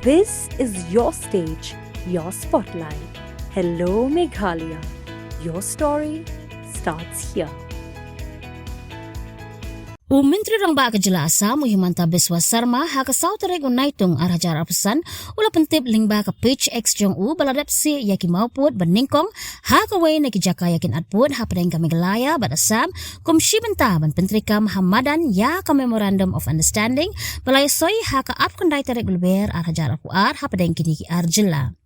This is your stage, your spotlight. Hello, Meghalaya. Your story starts here. Menteri Rangba Kejelasa Muhimanta Biswa Sarma haka sautere gunaitung arhajar apusan ula pentip lingba ke pitch X jong u baladap si yaki mauput beningkong haka way na kijaka yakin atput hapadeng Meghalaya bat Assam kumshi benta ban Penteri Kam Hamadan ya ka Memorandum of Understanding balai soy haka ap kundai terek gulber arhajar apuar hapadeng kini ki arjila.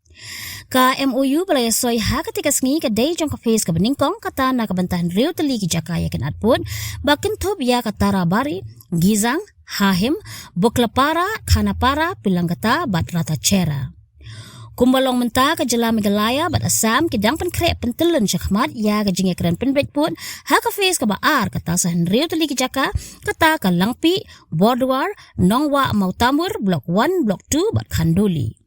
Ka MOU balai soy haka tikas ngi ka day jong ka face ka beningkong kata na kabantahan Rio Teli ki jaka yakin atput bakentub ya ka Tarabari, Gizang, Hahim, Boklapara, Khanapara, Pilanggata bat Rata Chera. Kumbalong menta ka jela Meghalaya bat Assam kidang penkrek pentelun syakmat ya ka jingya keren penbet pun haka face ka baar kata sahan Rio Teli ki jaka kata ka Langpi, Bordwar, Nongwa Mautamur, Blok 1, Blok 2 bat Khanduli.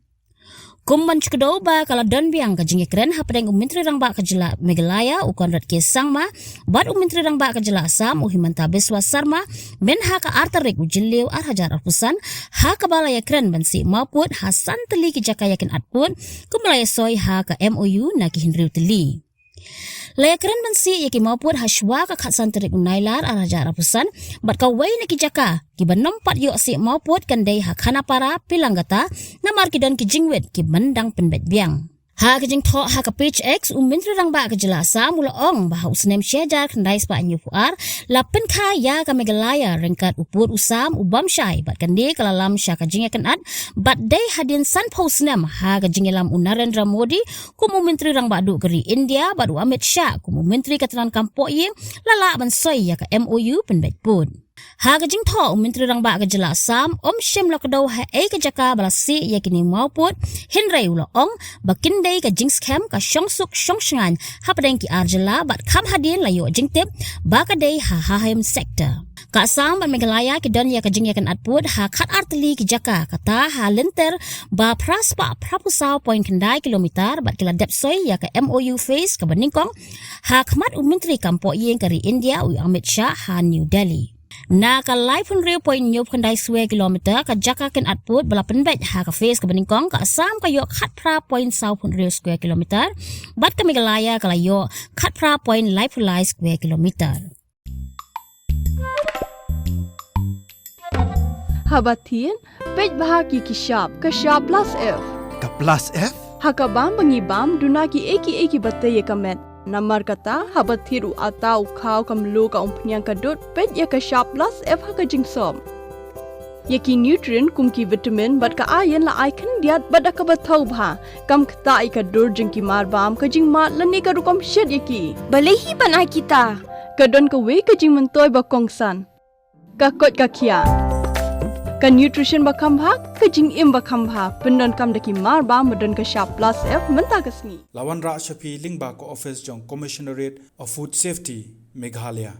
Kumban cukdo ba kala don biang ka jingya keren hapadeng Menteri Rangba ka jela Meghalaya ukon rat ke sangma bat Menteri Rangba ka jela Assam Muhimanta Biswa Sarma men haka artarik ujiliw arhajar apusan haka balaya keren bansi mauput hasan teli ki jaka yakin atput kumbalaya soy haka MOU na ki Rio Teli. Laya keren bansi yaki mauput haswa ka khatsan terik unailar arhajar apusan bat ka way na ki jaka ki banompat yo si mauput kandai hak Khanapara Pilanggata namar ki don ki jingwet ki mendang penbet biang. Ha ka jing tho ha ka pitch X Menteri Rangba ka jela Assam mula ong baha usnem syajar kandai spa anyu puar lapen ka ya ka Meghalaya rengkat upur usam ubam syai bat kandai kalalam sya ka jing yakan at bat day hadin san posnem ha ka jing lam Narendra Modi kumu Menteri Rangba du keri India bat Amit Shah kumu Menteri Katalan Kampok yeng lala ban soy ya ka MOU penbet pun. Ha ka jing tho Menteri Rangba ka jela Assam shem lokdo ha ka jaka balasi yakini mauput Henry ula ong bakindai ka jing scam ka syongsuk syongshangan hapadeng ki arjela bat kam hadin layo jing tip baka day ha hahem sektor. Ka Assam ban Meghalaya ki don ya ka jing yakan atput ha khat arteli ki jaka kata ha lenter ba praspa prapusau point kendai kilometer bat kila dep soy ya ka MOU face ka beningkong ha khmat Menteri Kampok yeng kari India u Amit Shah ha New Delhi. Na ka live pun Rio point nyop kendai swe kilometer ka jaka ken atput bala penbet ha ka face ka beningkong ka Assam ka yok khat pra point sau pun Rio square kilometer bat ka Meghalaya ka layo khat pra point live square kilometer. Habatin pej bahaki ki shop ka shop plus F Ka plus F? hakabam bangibam duna ki eki bataye kamet namar kata habathiru atau khau kamlu ka umpnyang kadut pej ya ka shop plus F haka jingsom yaki nutrient kum ki vitamin bat ka iron la icon diat bat ka bathau bha kam khta ai ka dur jing ki mar bam ka jing mat lani ka rukom shed yaki balehi banai kita ka don ka we ka jing mentoy ba kongsan ka kot ka khia ka nutrition ba khambha ka jing im ba khambha pendon kam daki mar ba modon ka shop plus F menta ka sngi Lawan Ra Shafi Lingba ko office jong Commissionerate of Food Safety Meghalaya.